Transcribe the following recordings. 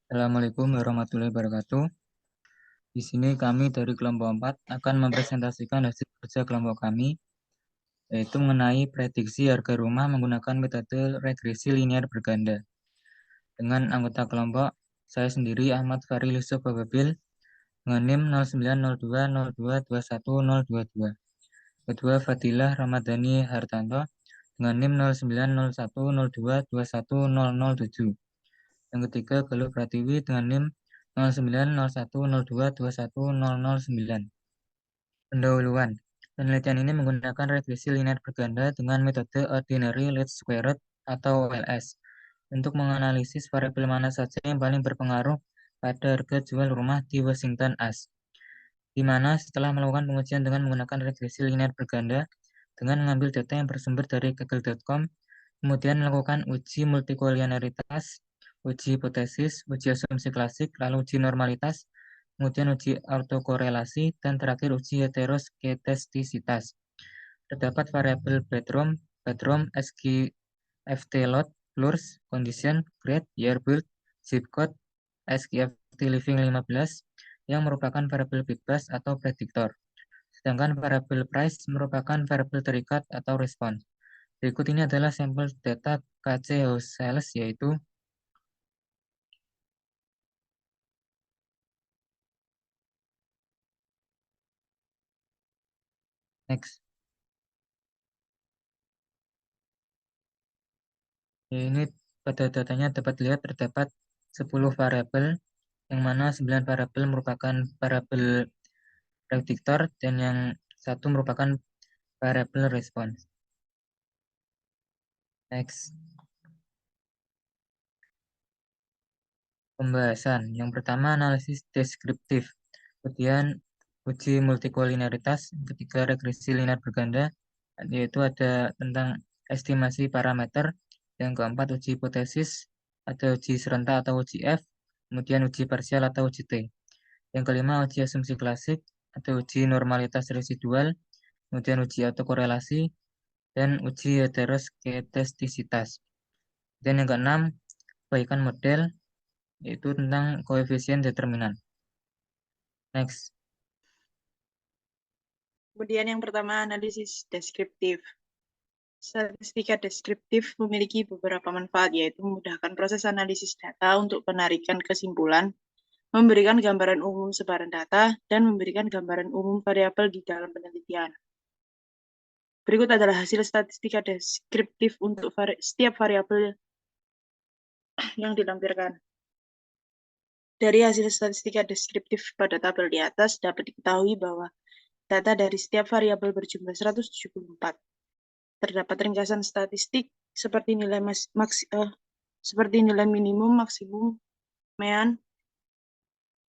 Assalamualaikum warahmatullahi wabarakatuh. Di sini kami dari kelompok 4 akan mempresentasikan hasil kerja kelompok kami, yaitu mengenai prediksi harga rumah menggunakan metode regresi linear berganda. Dengan anggota kelompok, saya sendiri Ahmad Faril Yusuf Bababil, dengan NIM 0902022122. Kedua Fadilah Ramadhani Hartanto, dengan NIM 090102210007. Yang ketiga Galuh Pratiwi dengan NIM 090102210009. Pendahuluan. Penelitian ini menggunakan regresi linear berganda dengan metode Ordinary Least Squared atau OLS untuk menganalisis variabel mana saja yang paling berpengaruh pada harga jual rumah di Washington AS, di mana setelah melakukan pengujian dengan menggunakan regresi linear berganda dengan mengambil data yang bersumber dari Kaggle.com, kemudian melakukan uji multikolinearitas, uji hipotesis, uji asumsi klasik, lalu uji normalitas, kemudian uji autokorelasi, dan terakhir uji heteroskedastisitas. Terdapat variabel bedroom, SKFT load, floors, condition, grade, year build, zip code, SKFT living 15 yang merupakan variabel bebas atau prediktor. Sedangkan variabel price merupakan variabel terikat atau respons. Berikut ini adalah sampel data KC House Sales, yaitu next. Ini pada datanya dapat dilihat terdapat 10 variabel, yang mana 9 variabel merupakan variabel prediktor dan yang satu merupakan variabel respons. Next. Pembahasan. Yang pertama analisis deskriptif. Kemudian uji multikolinearitas, ketiga regresi linear berganda, yaitu ada tentang estimasi parameter. Yang keempat uji hipotesis, ada uji serentak atau uji F, kemudian uji parsial atau uji T. Yang kelima uji asumsi klasik, ada uji normalitas residual, kemudian uji autokorelasi, dan uji heteroskedastisitas. Dan yang keenam, perbaikan model, yaitu tentang koefisien determinan. Next. Kemudian yang pertama, analisis deskriptif. Statistika deskriptif memiliki beberapa manfaat, yaitu memudahkan proses analisis data untuk penarikan kesimpulan, memberikan gambaran umum sebaran data, dan memberikan gambaran umum variabel di dalam penelitian. Berikut adalah hasil statistika deskriptif untuk setiap variabel yang dilampirkan. Dari hasil statistika deskriptif pada tabel di atas dapat diketahui bahwa data dari setiap variabel berjumlah 174. Terdapat ringkasan statistik seperti nilai minimum, maksimum,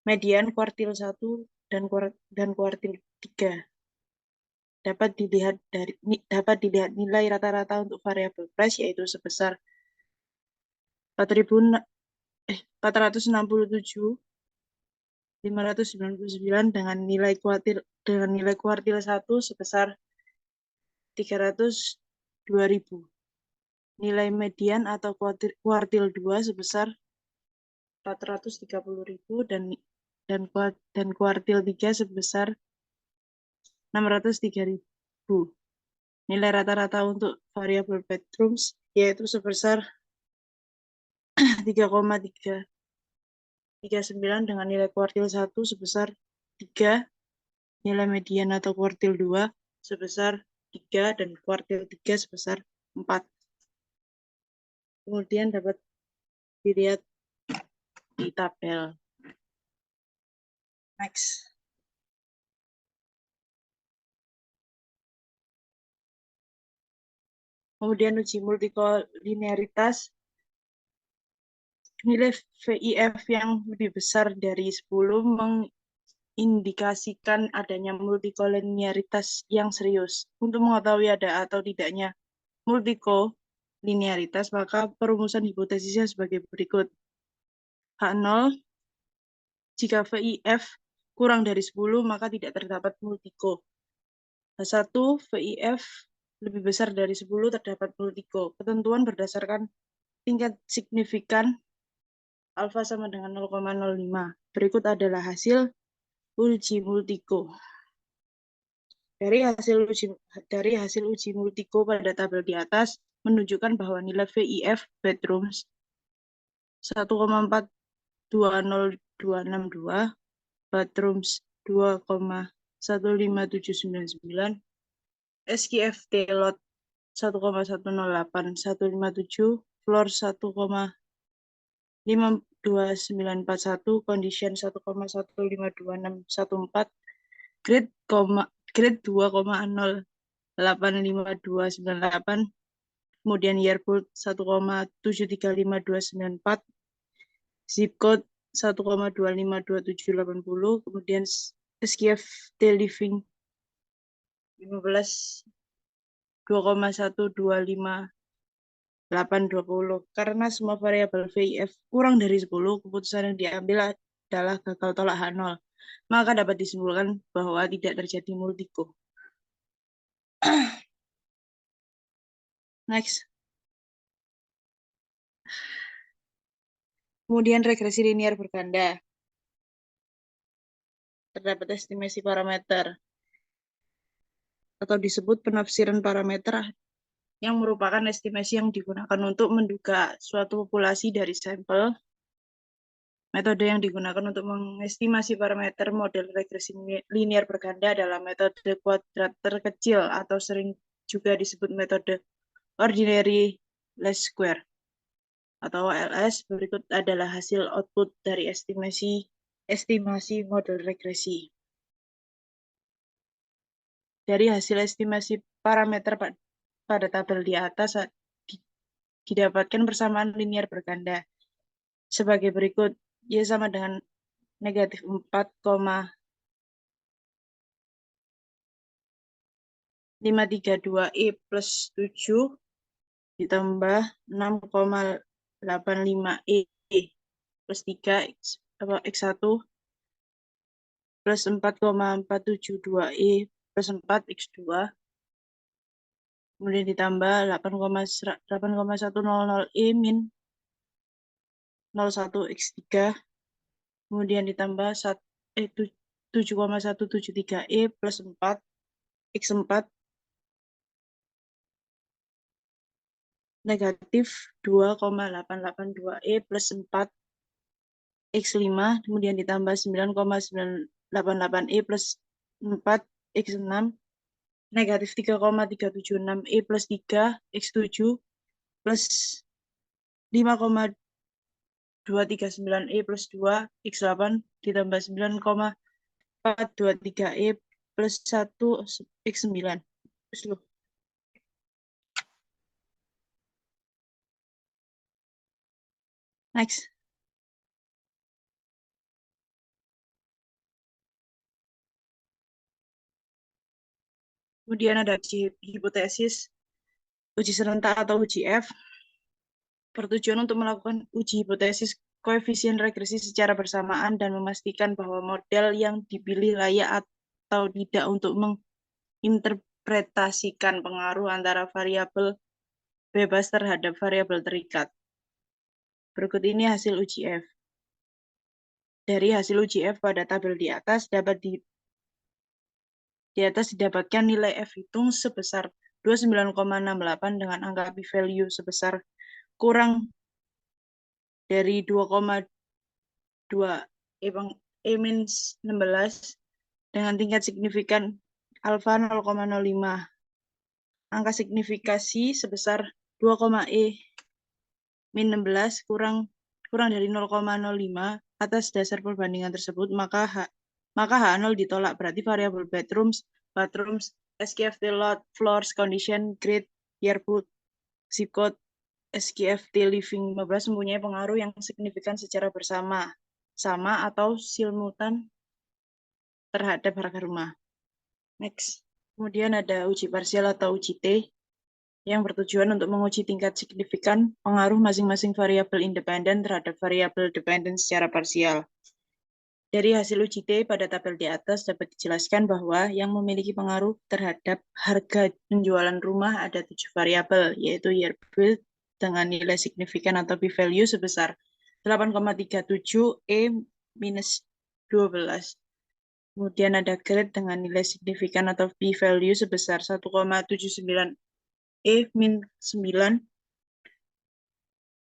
median, kuartil 1 dan kuartil 3. Dapat dilihat nilai rata-rata untuk variabel price, yaitu sebesar 467.599 dengan nilai kuartil 1 sebesar 302.000. Nilai median atau kuartil 2 sebesar 430.000 dan kuartil 3 sebesar 603.000. Nilai rata-rata untuk variabel bedrooms yaitu sebesar 3,39 dengan nilai kuartil 1 sebesar 3, nilai median atau kuartil 2 sebesar 3 dan kuartil 3 sebesar 4. Kemudian dapat dilihat di tabel. Next. Kemudian uji multikolinearitas. Nilai VIF yang lebih besar dari 10 mengindikasikan adanya multikolinearitas yang serius. Untuk mengetahui ada atau tidaknya multikolinearitas, maka perumusan hipotesisnya sebagai berikut. H0, jika VIF kurang dari 10, maka tidak terdapat multiko. H1, VIF lebih besar dari 10 terdapat multiko. Ketentuan berdasarkan tingkat signifikan alfa sama dengan 0,05. Berikut adalah hasil uji multiko. Dari hasil uji multiko pada tabel di atas menunjukkan bahwa nilai VIF bedrooms 1,420262, bathrooms 2,15799, SKFT lot 1,108157, floor 1,52941, condition 1,1526614, grade 2,085298, kemudian yearboard 1,7352294, zip code 1,252780, kemudian SKFT living 15 2,125 karena semua variabel VIF kurang dari 10, keputusan yang diambil adalah gagal tolak H0. Maka dapat disimpulkan bahwa tidak terjadi multiko. Next. Kemudian regresi linier berganda. Terdapat estimasi parameter atau disebut penafsiran parameter yang merupakan estimasi yang digunakan untuk menduga suatu populasi dari sampel. Metode yang digunakan untuk mengestimasi parameter model regresi linier berganda adalah metode kuadrat terkecil atau sering juga disebut metode ordinary least square atau OLS. Berikut adalah hasil output dari estimasi model regresi. Dari hasil estimasi parameter pada tabel di atas didapatkan persamaan linier berganda sebagai berikut. Y sama dengan negatif 4,532E plus 7 ditambah 6,85E plus 3 X1 plus 4,472E plus 4 X2 kemudian ditambah 8,100E min 01 X3 kemudian ditambah 7,173E plus 4 X4 negatif 2,882E plus 4 X5 kemudian ditambah 9,988E plus 4 X6 negatif 3,376E plus 3 X7 plus 5,239E plus 2 X8 ditambah 9,423E plus 1 X9. Next. Kemudian ada hipotesis, uji serentak atau uji F. Bertujuan untuk melakukan uji hipotesis koefisien regresi secara bersamaan dan memastikan bahwa model yang dipilih layak atau tidak untuk menginterpretasikan pengaruh antara variabel bebas terhadap variabel terikat. Berikut ini hasil uji F. Dari hasil uji F pada tabel di atas didapatkan nilai F hitung sebesar 29,68 dengan angka p-value sebesar kurang dari 2,2 E-16 dengan tingkat signifikan alfa 0,05. Angka signifikasi sebesar 2,E-16 kurang dari 0,05 atas dasar perbandingan tersebut, maka H0 ditolak, berarti variabel bathrooms, SKFT lot, floors, condition, grade, yearbook, zip code, SKFT living 15 mempunyai pengaruh yang signifikan secara sama atau simultan terhadap harga rumah. Next. Kemudian ada uji parsial atau uji T yang bertujuan untuk menguji tingkat signifikan pengaruh masing-masing variabel independen terhadap variabel dependen secara parsial. Dari hasil uji T pada tabel di atas dapat dijelaskan bahwa yang memiliki pengaruh terhadap harga penjualan rumah ada 7 variabel, yaitu year build dengan nilai signifikan atau p-value sebesar 8,37, E minus 12. Kemudian ada grade dengan nilai signifikan atau p-value sebesar 1,79, E min 9.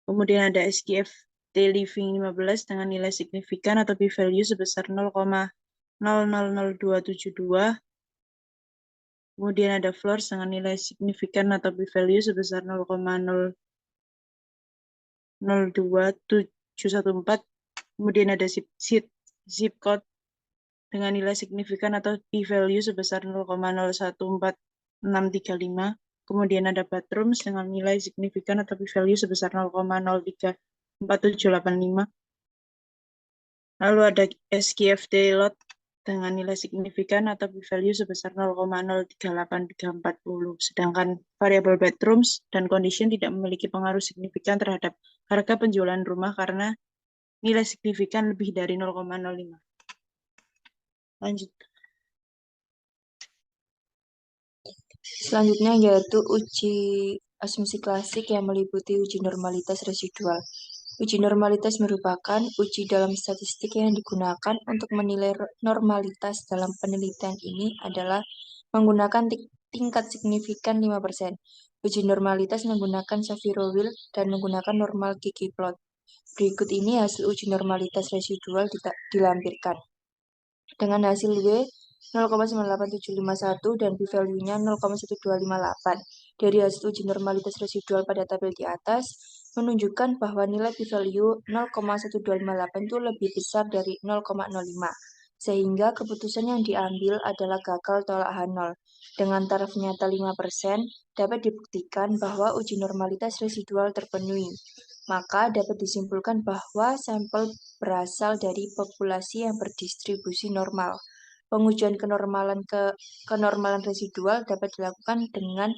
Kemudian ada SKF T living 15 dengan nilai signifikan atau p-value sebesar 0,000272. Kemudian ada floors dengan nilai signifikan atau p-value sebesar 0,002714. Kemudian ada zip code dengan nilai signifikan atau p-value sebesar 0,014635. Kemudian ada bathrooms dengan nilai signifikan atau p-value sebesar 0,034785. Lalu ada SKFD lot dengan nilai signifikan atau p-value sebesar 0,038340. Sedangkan variabel bathrooms dan condition tidak memiliki pengaruh signifikan terhadap harga penjualan rumah karena nilai signifikan lebih dari 0,05. Lanjut. Selanjutnya yaitu uji asumsi klasik yang meliputi uji normalitas residual. Uji normalitas merupakan uji dalam statistik yang digunakan untuk menilai normalitas. Dalam penelitian ini adalah menggunakan tingkat signifikan 5%. Uji normalitas menggunakan Shapiro-Wilk dan menggunakan normal Gini plot. Berikut ini hasil uji normalitas residual dilampirkan. Dengan hasil W 0,98751 dan p-value-nya 0,1258. Dari hasil uji normalitas residual pada tabel di atas, menunjukkan bahwa nilai p-value 0,1258 itu lebih besar dari 0,05, sehingga keputusan yang diambil adalah gagal tolak H0. Dengan taraf nyata 5%, dapat dibuktikan bahwa uji normalitas residual terpenuhi. Maka dapat disimpulkan bahwa sampel berasal dari populasi yang berdistribusi normal. Pengujian kenormalan residual dapat dilakukan dengan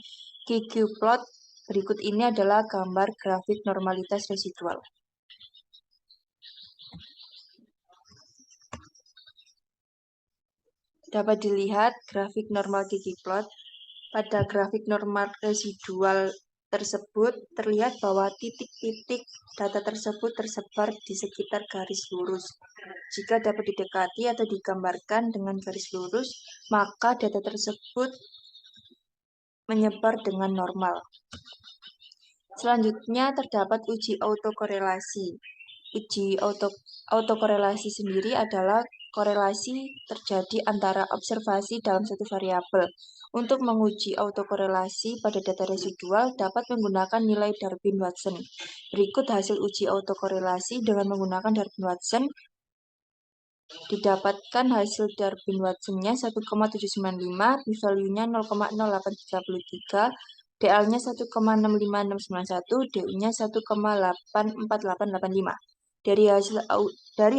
QQ plot. Berikut ini adalah gambar grafik normalitas residual. Dapat dilihat grafik normal Gini plot. Pada grafik normal residual tersebut terlihat bahwa titik-titik data tersebut tersebar di sekitar garis lurus. Jika dapat didekati atau digambarkan dengan garis lurus, maka data tersebut menyebar dengan normal. Selanjutnya terdapat uji autokorelasi. Uji autokorelasi sendiri adalah korelasi terjadi antara observasi dalam satu variabel. Untuk menguji autokorelasi pada data residual dapat menggunakan nilai Darwin-Watson. Berikut hasil uji autokorelasi dengan menggunakan Darwin-Watson. Didapatkan hasil Darwin-Watson-nya 1,795, p-value-nya 0,0833, DL-nya 1,65691, DU-nya 1,84885. Dari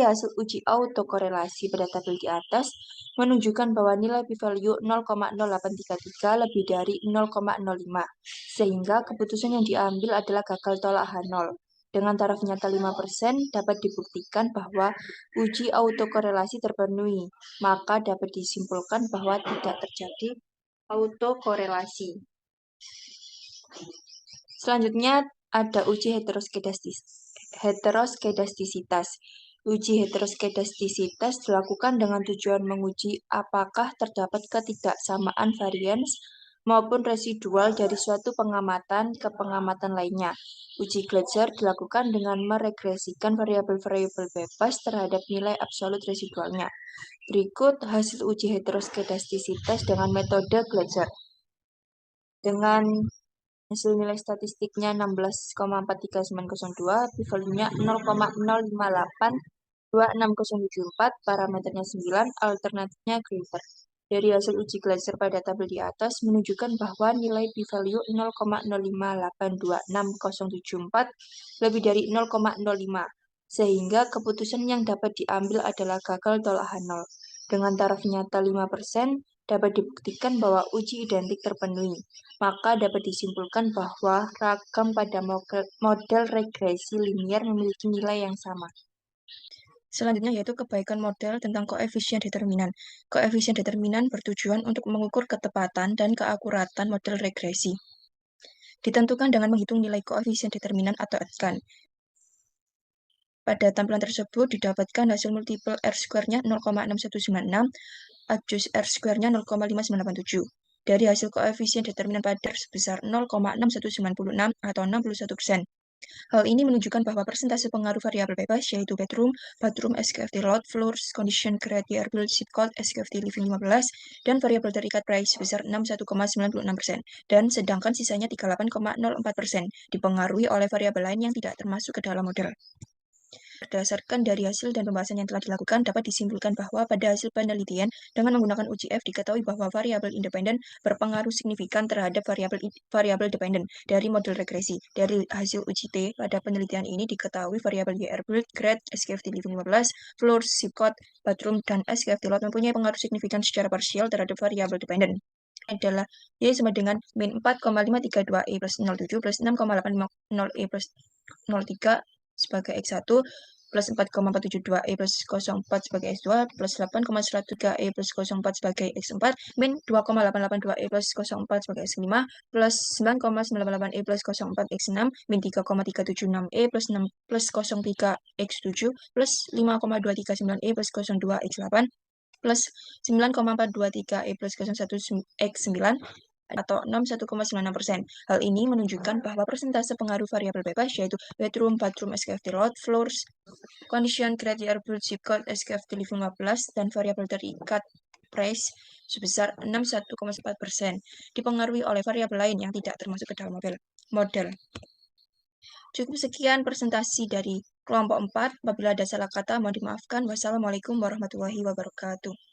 hasil uji autokorelasi pada tabel di atas menunjukkan bahwa nilai p-value 0,0833 lebih dari 0,05, sehingga keputusan yang diambil adalah gagal tolak H0. Dengan taraf nyata 5%, dapat dibuktikan bahwa uji autokorelasi terpenuhi, maka dapat disimpulkan bahwa tidak terjadi autokorelasi. Selanjutnya ada uji heteroskedastisitas. Uji heteroskedastisitas dilakukan dengan tujuan menguji apakah terdapat ketidaksamaan varians maupun residual dari suatu pengamatan ke pengamatan lainnya. Uji Gleiser dilakukan dengan meregresikan variabel-variabel bebas terhadap nilai absolut residualnya. Berikut hasil uji heteroskedastisitas dengan metode Gleiser. Dengan hasil nilai statistiknya 16,43902, p-value-nya 0,0582674, parameternya 9, alternatifnya greater. Dari hasil uji Gleiser pada tabel di atas menunjukkan bahwa nilai p-value 0,0582674 lebih dari 0,05, sehingga keputusan yang dapat diambil adalah gagal tolak H0. Dengan taraf nyata 5%, dapat dibuktikan bahwa uji identik terpenuhi. Maka dapat disimpulkan bahwa ragam pada model regresi linier memiliki nilai yang sama. Selanjutnya yaitu kebaikan model tentang koefisien determinan. Koefisien determinan bertujuan untuk mengukur ketepatan dan keakuratan model regresi. Ditentukan dengan menghitung nilai koefisien determinan atau EDCAN. Pada tampilan tersebut didapatkan hasil multiple R-square-nya 0,6196, adjust R-square-nya 0,5987. Dari hasil koefisien determinan pada sebesar 0,6196 atau 61%. Hal ini menunjukkan bahwa persentase pengaruh variabel bebas yaitu bedroom, bathroom, SKFT lot, floors, condition, criteria, build, zip code, SKFT living 15, dan variabel terikat price sebesar 61,96%, dan sedangkan sisanya 38,04% dipengaruhi oleh variabel lain yang tidak termasuk ke dalam model. Berdasarkan dari hasil dan pembahasan yang telah dilakukan, dapat disimpulkan bahwa pada hasil penelitian dengan menggunakan uji F diketahui bahwa variabel independen berpengaruh signifikan terhadap variabel dependen dari model regresi. Dari hasil uji T pada penelitian ini diketahui variabel YR build, grade, SKFT living 15, floors, zip code, bathroom, dan SKFT lot mempunyai pengaruh signifikan secara parsial terhadap variabel dependen adalah Y sama dengan min 4,532 E plus 07 plus 6,850 E plus 03 sebagai X1 plus 4,472 E plus 04 sebagai X2 plus 8,103 E plus 04 sebagai X4 min 2,882 E plus 04 sebagai X5 plus 9,98 E plus 04 X6 min 3,376 E plus 6 plus 03 X7 plus 5,239 E plus 02 X8 plus 9,423 E plus 01 X9 atau 61,96%. Hal ini menunjukkan bahwa persentase pengaruh variabel bebas yaitu bedroom, bathroom, SKFT lot, floors, condition, criteria, build, zip code, SKFT living 15, dan variabel terikat price sebesar 61,4% dipengaruhi oleh variabel lain yang tidak termasuk ke dalam model. Cukup sekian presentasi dari kelompok 4. Apabila ada salah kata, mohon dimaafkan. Wassalamualaikum warahmatullahi wabarakatuh.